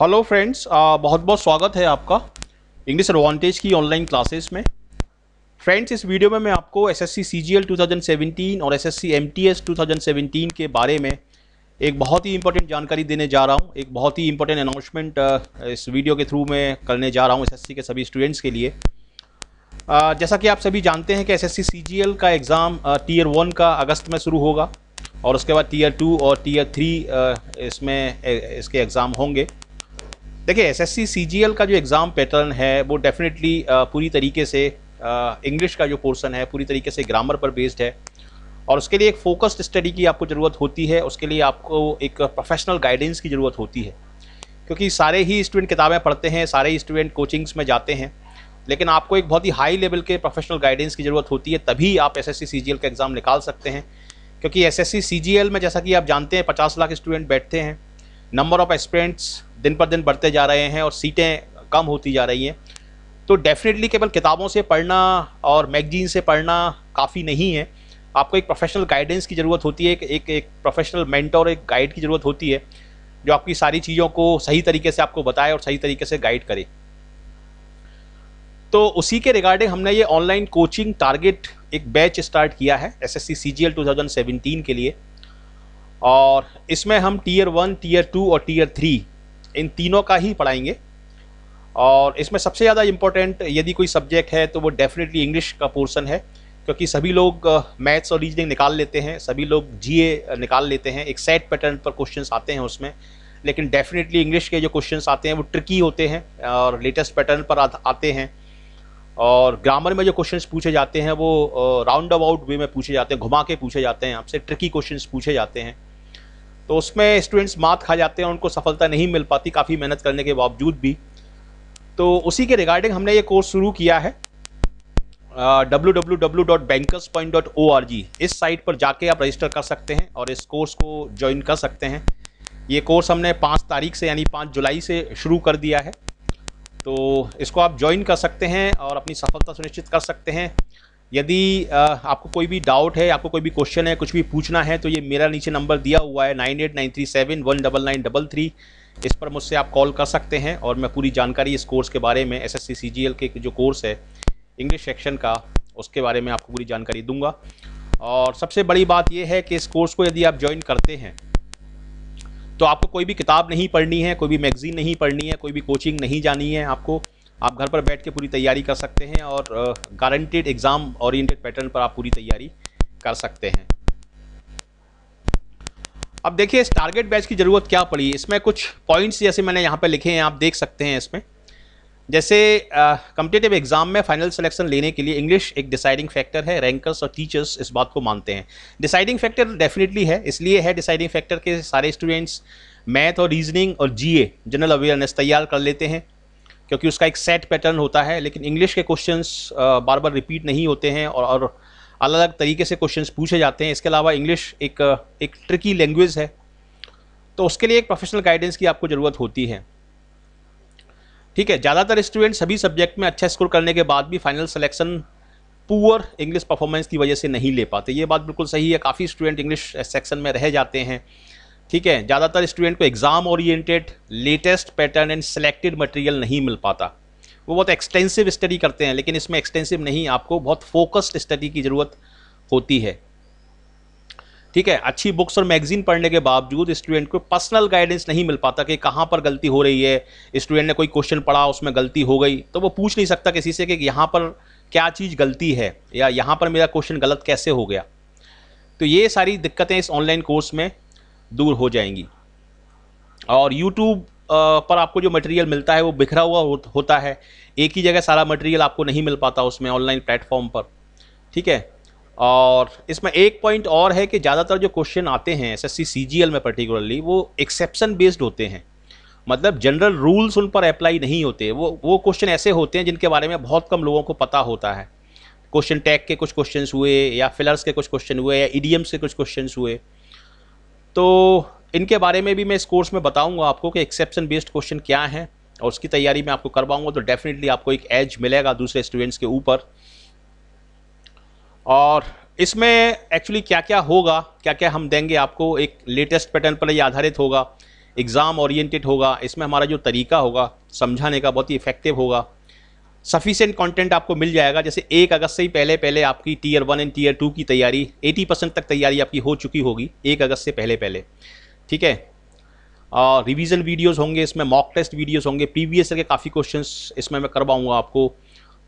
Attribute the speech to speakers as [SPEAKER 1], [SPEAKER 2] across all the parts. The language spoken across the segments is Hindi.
[SPEAKER 1] हेलो फ्रेंड्स, बहुत बहुत स्वागत है आपका इंग्लिश एडवांटेज की ऑनलाइन क्लासेस में। फ्रेंड्स, इस वीडियो में मैं आपको एसएससी सीजीएल 2017 और एसएससी एमटीएस 2017 के बारे में एक बहुत ही इंपॉर्टेंट जानकारी देने जा रहा हूं। एक बहुत ही इंपॉर्टेंट अनाउंसमेंट इस वीडियो के थ्रू मैं करने जा रहा हूं एसएससी के सभी स्टूडेंट्स के लिए। जैसा कि आप सभी जानते हैं कि एसएससी सीजीएल का एग्ज़ाम टीयर 1 का अगस्त में शुरू होगा और उसके बाद टीयर 2 और टीयर 3 इसके एग्ज़ाम होंगे। देखिए, एसएससी सीजीएल का जो एग्ज़ाम पैटर्न है वो डेफिनेटली पूरी तरीके से इंग्लिश का जो पोर्शन है पूरी तरीके से ग्रामर पर बेस्ड है और उसके लिए एक फोकस्ड स्टडी की आपको ज़रूरत होती है। उसके लिए आपको एक प्रोफेशनल गाइडेंस की ज़रूरत होती है, क्योंकि सारे ही स्टूडेंट किताबें पढ़ते हैं, सारे ही स्टूडेंट कोचिंग्स में जाते हैं, लेकिन आपको एक बहुत ही हाई लेवल के प्रोफेशनल गाइडेंस की ज़रूरत होती है, तभी आप एसएससी सीजीएल का एग्ज़ाम निकाल सकते हैं। क्योंकि एसएससी सीजीएल में जैसा कि आप जानते हैं 50 लाख स्टूडेंट बैठते हैं, नंबर ऑफ़ एस्पिरेंट्स दिन पर दिन बढ़ते जा रहे हैं और सीटें कम होती जा रही हैं। तो डेफिनेटली केवल किताबों से पढ़ना और मैगजीन से पढ़ना काफ़ी नहीं है, आपको एक प्रोफेशनल गाइडेंस की ज़रूरत होती है। एक प्रोफेशनल मेंटर, एक गाइड की ज़रूरत होती है जो आपकी सारी चीज़ों को सही तरीके से आपको बताए और सही तरीके से गाइड करे। तो उसी के रिगार्डिंग हमने ये ऑनलाइन कोचिंग टारगेट एक बैच स्टार्ट किया है एसएससी सीजीएल 2017 के लिए, और इसमें हम टीयर 1, टीयर 2 और टीयर 3 इन तीनों का ही पढ़ाएंगे। और इसमें सबसे ज़्यादा इम्पोर्टेंट यदि कोई सब्जेक्ट है तो वो डेफिनेटली इंग्लिश का पोर्शन है, क्योंकि सभी लोग मैथ्स और रीजनिंग निकाल लेते हैं, सभी लोग जीए निकाल लेते हैं, एक सेट पैटर्न पर क्वेश्चंस आते हैं उसमें, लेकिन डेफिनेटली इंग्लिश के जो क्वेश्चंस आते हैं वो ट्रिकी होते हैं और लेटेस्ट पैटर्न पर आते हैं। और ग्रामर में जो क्वेश्चंस पूछे जाते हैं वो राउंड अबाउट वे में पूछे जाते हैं, घुमा के पूछे जाते हैं, आपसे ट्रिकी क्वेश्चंस पूछे जाते हैं। तो उसमें स्टूडेंट्स मात खा जाते हैं, उनको सफलता नहीं मिल पाती काफ़ी मेहनत करने के बावजूद भी। तो उसी के रिगार्डिंग हमने ये कोर्स शुरू किया है www.bankerspoint.org। इस साइट पर जाके आप रजिस्टर कर सकते हैं और इस कोर्स को ज्वाइन कर सकते हैं। ये कोर्स हमने 5 तारीख से यानी 5 जुलाई से शुरू कर दिया है, तो इसको आप ज्वाइन कर सकते हैं और अपनी सफलता सुनिश्चित कर सकते हैं। यदि आपको कोई भी डाउट है, आपको कोई भी क्वेश्चन है, कुछ भी पूछना है, तो ये मेरा नीचे नंबर दिया हुआ है 9893719933। इस पर मुझसे आप कॉल कर सकते हैं और मैं पूरी जानकारी इस कोर्स के बारे में, एसएससी सीजीएल के जो कोर्स है इंग्लिश सेक्शन का, उसके बारे में आपको पूरी जानकारी दूंगा। और सबसे बड़ी बात यह है कि इस कोर्स को यदि आप ज्वाइन करते हैं तो आपको कोई भी किताब नहीं पढ़नी है, कोई भी मैगजीन नहीं पढ़नी है, कोई भी कोचिंग नहीं जानी है आपको। आप घर पर बैठ के पूरी तैयारी कर सकते हैं और गारंटेड एग्ज़ाम ओरिएंटेड पैटर्न पर आप पूरी तैयारी कर सकते हैं। अब देखिए, इस टारगेट बैच की ज़रूरत क्या पड़ी। इसमें कुछ पॉइंट्स जैसे मैंने यहाँ पे लिखे हैं, आप देख सकते हैं इसमें। जैसे कॉम्पिटिटिव एग्जाम में फाइनल सिलेक्शन लेने के लिए इंग्लिश एक डिसाइडिंग फैक्टर है। रैंकर्स और टीचर्स इस बात को मानते हैं। डिसाइडिंग फैक्टर डेफिनेटली है, इसलिए है डिसाइडिंग फैक्टर के सारे स्टूडेंट्स मैथ और रीजनिंग और जीए जनरल अवेयरनेस तैयार कर लेते हैं, क्योंकि उसका एक सेट पैटर्न होता है। लेकिन इंग्लिश के क्वेश्चंस बार बार रिपीट नहीं होते हैं और अलग अलग तरीके से क्वेश्चंस पूछे जाते हैं। इसके अलावा इंग्लिश एक ट्रिकी लैंग्वेज है, तो उसके लिए एक प्रोफेशनल गाइडेंस की आपको ज़रूरत होती है। ठीक है, ज़्यादातर स्टूडेंट सभी सब्जेक्ट में अच्छा स्कोर करने के बाद भी final selection poor English performance की वजह से नहीं ले पाते। ये बात बिल्कुल सही है, काफ़ी स्टूडेंट इंग्लिश सेक्शन में रह जाते हैं। ठीक है, ज़्यादातर स्टूडेंट को exam oriented latest pattern and selected material नहीं मिल पाता। वो बहुत एक्सटेंसिव स्टडी करते हैं, लेकिन इसमें एक्सटेंसिव नहीं, आपको बहुत फोकस्ड स्टडी की ज़रूरत होती है। ठीक है, अच्छी बुक्स और मैगजीन पढ़ने के बावजूद स्टूडेंट को पर्सनल गाइडेंस नहीं मिल पाता कि कहाँ पर गलती हो रही है। स्टूडेंट ने कोई क्वेश्चन पढ़ा, उसमें गलती हो गई, तो वो पूछ नहीं सकता किसी से कि यहाँ पर क्या चीज़ गलती है या यहाँ पर मेरा क्वेश्चन गलत कैसे हो गया। तो ये सारी दिक्कतें इस ऑनलाइन कोर्स में दूर हो जाएंगी। और यूट्यूब पर आपको जो मटेरियल मिलता है वो बिखरा हुआ होता है, एक ही जगह सारा मटेरियल आपको नहीं मिल पाता उसमें ऑनलाइन प्लेटफॉर्म पर। ठीक है, और इसमें एक पॉइंट और है कि ज़्यादातर जो क्वेश्चन आते हैं एसएससी सीजीएल में पर्टिकुलरली, वो एक्सेप्शन बेस्ड होते हैं। मतलब जनरल रूल्स उन पर अप्लाई नहीं होते। वो क्वेश्चन ऐसे होते हैं जिनके बारे में बहुत कम लोगों को पता होता है। क्वेश्चन टैग के कुछ क्वेश्चन हुए, या फिलर्स के कुछ क्वेश्चन हुए, या इडियम्स के कुछ क्वेश्चन हुए, तो इनके बारे में भी मैं इस कोर्स में बताऊंगा आपको कि एक्सेप्शन बेस्ड क्वेश्चन क्या है, और उसकी तैयारी मैं आपको करवाऊंगा। तो डेफिनेटली आपको एक एज मिलेगा दूसरे स्टूडेंट्स के ऊपर। और इसमें एक्चुअली क्या क्या होगा, क्या क्या हम देंगे आपको, एक लेटेस्ट पैटर्न पर ये आधारित होगा। एग्ज़ाम ओरिएंटेड होगा, इसमें हमारा जो तरीका होगा समझाने का बहुत ही इफेक्टिव होगा। सफिशिएंट कंटेंट आपको मिल जाएगा। जैसे 1 अगस्त से ही पहले पहले आपकी टीयर 1 एंड टीयर 2 की तैयारी 80% तक तैयारी आपकी हो चुकी होगी 1 अगस्त से पहले पहले, ठीक है। रिवीजन वीडियोस होंगे इसमें, मॉक टेस्ट वीडियोस होंगे, प्रीवियस ईयर के काफ़ी क्वेश्चंस इसमें मैं करवाऊंगा आपको।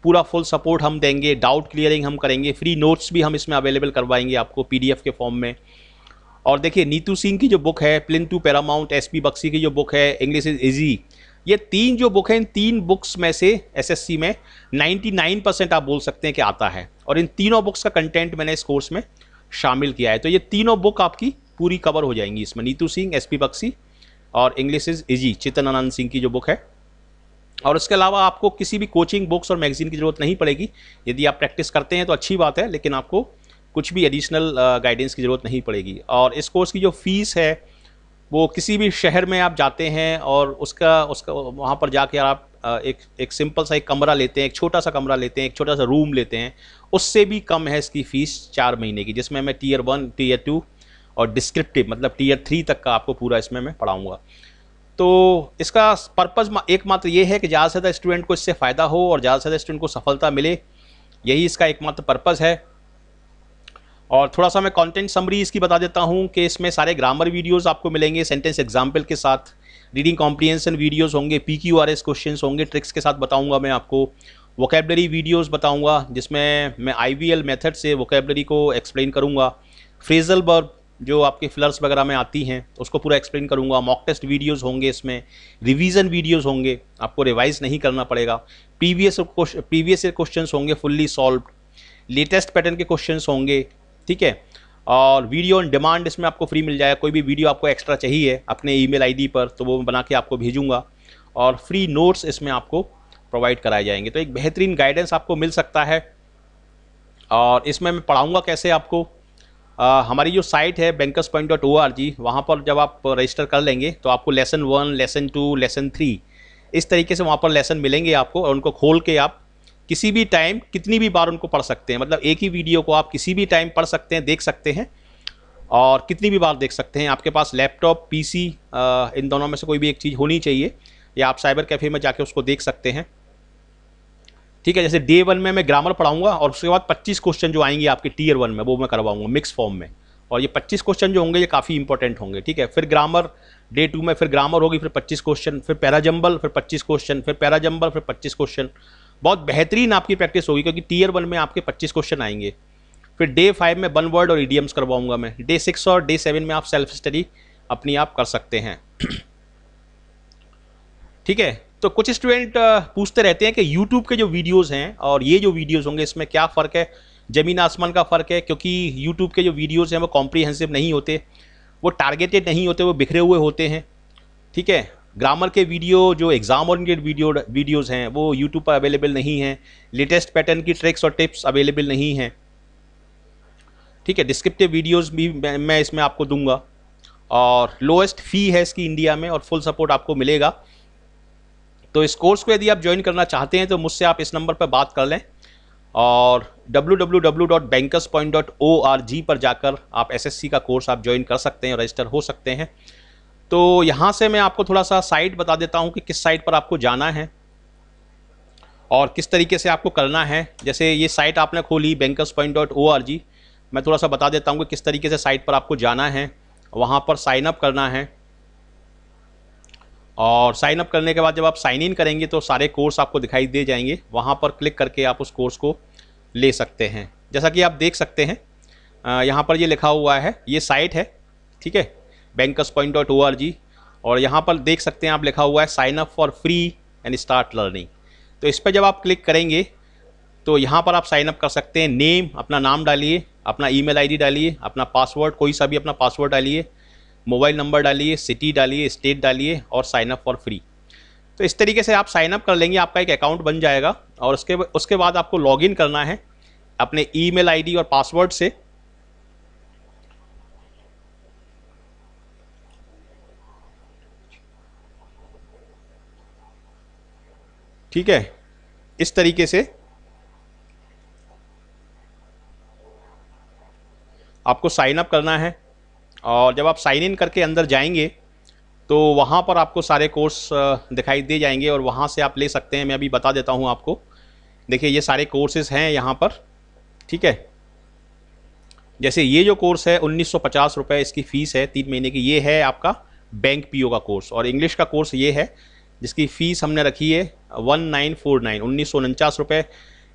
[SPEAKER 1] पूरा फुल सपोर्ट हम देंगे, डाउट क्लियरिंग हम करेंगे, फ्री नोट्स भी हम इसमें अवेलेबल करवाएंगे आपको PDF के फॉर्म में। और देखिए नीतू सिंह की जो बुक है, प्लिन टू पैरामाउंट, SP बक्सी की जो बुक है, इंग्लिश इज इजी, ये 3 जो बुक हैं, इन 3 बुक्स में से SSC में 99% आप बोल सकते हैं कि आता है। और इन तीनों बुक्स का कंटेंट मैंने इस कोर्स में शामिल किया है। तो ये तीनों बुक आपकी पूरी कवर हो जाएंगी इसमें, नीतू सिंह, SP बक्सी और English is easy चितन Anand Singh की जो बुक है। और उसके अलावा आपको किसी भी कोचिंग बुक्स और मैगजीन की ज़रूरत नहीं पड़ेगी। यदि आप प्रैक्टिस करते हैं तो अच्छी बात है, लेकिन आपको कुछ भी एडिशनल गाइडेंस की ज़रूरत नहीं पड़ेगी। और इस कोर्स की जो फ़ीस है वो किसी भी शहर में आप जाते हैं और उसका वहाँ पर जाके आप एक सिंपल सा एक कमरा लेते हैं, एक छोटा सा कमरा लेते हैं, एक छोटा सा रूम लेते हैं, उससे भी कम है इसकी फ़ीस 4 महीने की, जिसमें मैं टीयर 1, टीयर 2 और डिस्क्रिप्टिव मतलब टीयर 3 तक का आपको पूरा इसमें मैं पढ़ाऊँगा। तो इसका पर्पज़ एकमात्र ये है कि ज़्यादा से ज़्यादा स्टूडेंट को इससे फ़ायदा हो और ज़्यादा से ज़्यादा स्टूडेंट को सफलता मिले, यही इसका एकमात्र पर्पज़ है। और थोड़ा सा मैं कंटेंट समरी इसकी बता देता हूँ कि इसमें सारे ग्रामर वीडियोस आपको मिलेंगे सेंटेंस एग्जाम्पल के साथ, रीडिंग कॉम्प्रिहेंशन वीडियोस होंगे, PQRS क्वेश्चंस होंगे, ट्रिक्स के साथ बताऊँगा मैं आपको, वोकेबलरी वीडियोस बताऊँगा जिसमें मैं IVL मेथड से वोकेबलरी को एक्सप्लेन करूँगा, फ्रेजल वर्ब जो आपके फ्लर्स वगैरह में आती हैं उसको पूरा एक्सप्लेन करूँगा, मॉक टेस्ट वीडियोज़ होंगे इसमें, रिवीजन वीडियोज़ होंगे, आपको रिवाइज नहीं करना पड़ेगा, प्रीवियस ईयर क्वेश्चंस होंगे फुल्ली सॉल्व्ड, लेटेस्ट पैटर्न के क्वेश्चंस होंगे, ठीक है। और वीडियो ऑन डिमांड इसमें आपको फ्री मिल जाएगा, कोई भी वीडियो आपको एक्स्ट्रा चाहिए अपने ईमेल ID पर तो वो बना के आपको भेजूंगा, और फ्री नोट्स इसमें आपको प्रोवाइड कराए जाएंगे। तो एक बेहतरीन गाइडेंस आपको मिल सकता है। और इसमें मैं पढ़ाऊँगा कैसे आपको, हमारी जो साइट है bankerspoint.org, वहाँ पर जब आप रजिस्टर कर लेंगे तो आपको लेसन 1, लेसन 2, लेसन 3 इस तरीके से वहाँ पर लेसन मिलेंगे आपको, और उनको खोल के आप किसी भी टाइम कितनी भी बार उनको पढ़ सकते हैं। मतलब एक ही वीडियो को आप किसी भी टाइम पढ़ सकते हैं, देख सकते हैं, और कितनी भी बार देख सकते हैं। आपके पास लैपटॉप, PC इन दोनों में से कोई भी एक चीज़ होनी चाहिए, या आप साइबर कैफ़े में जाके उसको देख सकते हैं, ठीक है। जैसे डे 1 में मैं ग्रामर पढ़ाऊंगा और उसके बाद 25 क्वेश्चन जो आएंगे आपके टीयर 1 में वो मैं करवाऊंगा मिक्स फॉर्म में, और ये 25 क्वेश्चन जो होंगे ये काफ़ी इंपॉर्टेंट होंगे, ठीक है। फिर ग्रामर डे 2 में फिर ग्रामर होगी, फिर 25 क्वेश्चन, फिर पैराजंबल, फिर 25 क्वेश्चन, फिर पैराजंबल, फिर 25 क्वेश्चन। बहुत बेहतरीन आपकी प्रैक्टिस होगी क्योंकि टीयर 1 में आपके 25 क्वेश्चन आएंगे। फिर डे 5 में 1 वर्ड और इडियम्स करवाऊंगा मैं, डे 6 और डे 7 में आप सेल्फ स्टडी अपनी आप कर सकते हैं, ठीक है। तो कुछ स्टूडेंट पूछते रहते हैं कि YouTube के जो वीडियोस हैं और ये जो वीडियोस होंगे इसमें क्या फ़र्क है, ज़मीन आसमान का फ़र्क है, क्योंकि YouTube के जो वीडियोस हैं वो कॉम्प्रिहेंसिव नहीं होते, वो टारगेटेड नहीं होते, वो बिखरे हुए होते हैं, ठीक है। ग्रामर के वीडियो जो एग्जाम ओरिएंटेड वीडियोस हैं वो YouTube पर अवेलेबल नहीं हैं, लेटेस्ट पैटर्न की ट्रिक्स और टिप्स अवेलेबल नहीं हैं, ठीक है। डिस्क्रिप्टिव वीडियोस भी मैं इसमें आपको दूंगा, और लोएस्ट फ़ी है इसकी इंडिया में, और फुल सपोर्ट आपको मिलेगा। तो इस कोर्स को यदि आप ज्वाइन करना चाहते हैं तो मुझसे आप इस नंबर पर बात कर लें, और www.bankerspoint.org पर जाकर आप SSC का कोर्स आप ज्वाइन कर सकते हैं, रजिस्टर हो सकते हैं। तो यहाँ से मैं आपको थोड़ा सा साइट बता देता हूँ कि किस साइट पर आपको जाना है और किस तरीके से आपको करना है। जैसे ये साइट आपने खोली bankerspoint.org, मैं थोड़ा सा बता देता हूँ कि किस तरीके से साइट पर आपको जाना है, वहाँ पर साइन अप करना है, और साइन अप करने के बाद जब आप साइन इन करेंगे तो सारे कोर्स आपको दिखाई दे जाएंगे, वहाँ पर क्लिक करके आप उस कोर्स को ले सकते हैं। जैसा कि आप देख सकते हैं यहाँ पर ये लिखा हुआ है, ये साइट है, ठीक है, bankerspoint.org, और यहाँ पर देख सकते हैं आप लिखा हुआ है sign up for free and start learning. तो इस पर जब आप क्लिक करेंगे तो यहाँ पर आप साइन अप कर सकते हैं। नेम, अपना नाम डालिए, अपना ईमेल ID डालिए, अपना पासवर्ड कोई सा भी अपना पासवर्ड डालिए, मोबाइल नंबर डालिए, सिटी डालिए, स्टेट डालिए, और साइन अप फॉर फ्री। तो इस तरीके से आप साइन अप कर लेंगे, आपका एक अकाउंट बन जाएगा, और उसके बाद आपको लॉगिन करना है अपने ईमेल ID और पासवर्ड से। ठीक है, इस तरीके से आपको साइन अप करना है, और जब आप साइन इन करके अंदर जाएंगे तो वहाँ पर आपको सारे कोर्स दिखाई दे जाएंगे और वहाँ से आप ले सकते हैं। मैं अभी बता देता हूँ आपको। देखिए ये सारे कोर्सेज हैं यहाँ पर, ठीक है। जैसे ये जो कोर्स है 1950 रुपये इसकी फ़ीस है 3 महीने की। ये है आपका बैंक पीओ का कोर्स। और इंग्लिश का कोर्स ये है जिसकी फ़ीस हमने रखी है 1949 रुपये।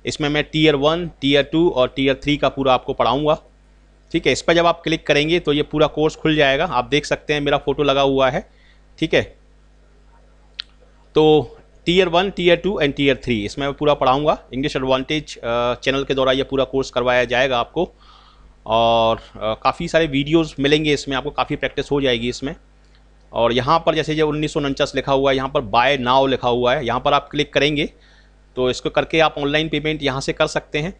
[SPEAKER 1] इसमें मैं टीयर 1, टीयर 2 और टीयर 3 का पूरा आपको पढ़ाऊँगा, ठीक है। इस पर जब आप क्लिक करेंगे तो ये पूरा कोर्स खुल जाएगा। आप देख सकते हैं मेरा फ़ोटो लगा हुआ है, ठीक है। तो टीयर 1, टीयर 2 एंड टीयर 3 इसमें मैं पूरा पढ़ाऊँगा। इंग्लिश एडवांटेज चैनल के द्वारा ये पूरा कोर्स करवाया जाएगा आपको। और काफ़ी सारे वीडियोस मिलेंगे इसमें, आपको काफ़ी प्रैक्टिस हो जाएगी इसमें। और यहाँ पर जैसे जो 1949 लिखा हुआ है, यहाँ पर बाय नाउ लिखा हुआ है, यहाँ पर आप क्लिक करेंगे तो इसको करके आप ऑनलाइन पेमेंट यहाँ से कर सकते हैं,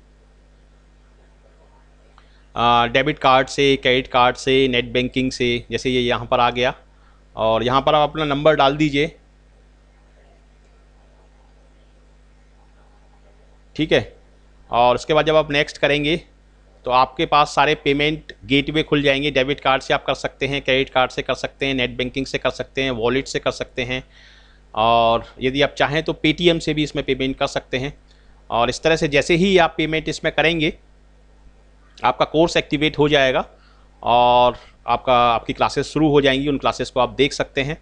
[SPEAKER 1] डेबिट कार्ड से, क्रेडिट कार्ड से, नेट बैंकिंग से। जैसे ये यहाँ पर आ गया और यहाँ पर आप अपना नंबर डाल दीजिए, ठीक है। और उसके बाद जब आप नेक्स्ट करेंगे तो आपके पास सारे पेमेंट गेटवे खुल जाएंगे। डेबिट कार्ड से आप कर सकते हैं, क्रेडिट कार्ड से कर सकते हैं, नेट बैंकिंग से कर सकते हैं, वॉलेट से कर सकते हैं, और यदि आप चाहें तो पेटीएम से भी इसमें पेमेंट कर सकते हैं। और इस तरह से जैसे ही आप पेमेंट इसमें करेंगे आपका कोर्स एक्टिवेट हो जाएगा और आपकी क्लासेस शुरू हो जाएंगी। उन क्लासेस को आप देख सकते हैं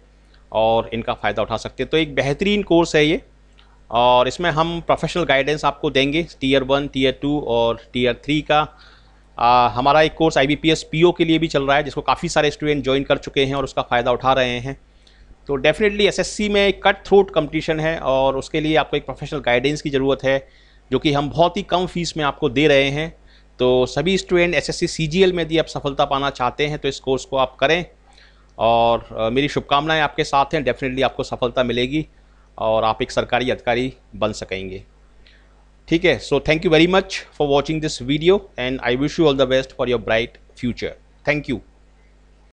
[SPEAKER 1] और इनका फ़ायदा उठा सकते हैं। तो एक बेहतरीन कोर्स है ये, और इसमें हम प्रोफेशनल गाइडेंस आपको देंगे टीयर 1, टीयर 2 और टीयर 3 का। हमारा एक कोर्स IBPS PO के लिए भी चल रहा है जिसको काफ़ी सारे स्टूडेंट ज्वाइन कर चुके हैं और उसका फ़ायदा उठा रहे हैं। तो डेफिनेटली SSC में एक कट थ्रोट कंपटीशन है और उसके लिए आपको एक प्रोफेशनल गाइडेंस की ज़रूरत है, जो कि हम बहुत ही कम फीस में आपको दे रहे हैं। तो सभी स्टूडेंट SSC CGL में यदि आप सफलता पाना चाहते हैं तो इस कोर्स को आप करें, और मेरी शुभकामनाएं आपके साथ हैं। डेफिनेटली आपको सफलता मिलेगी और आप एक सरकारी अधिकारी बन सकेंगे, ठीक है। So thank you very much for watching this video and I wish you all the best for your bright future. Thank you.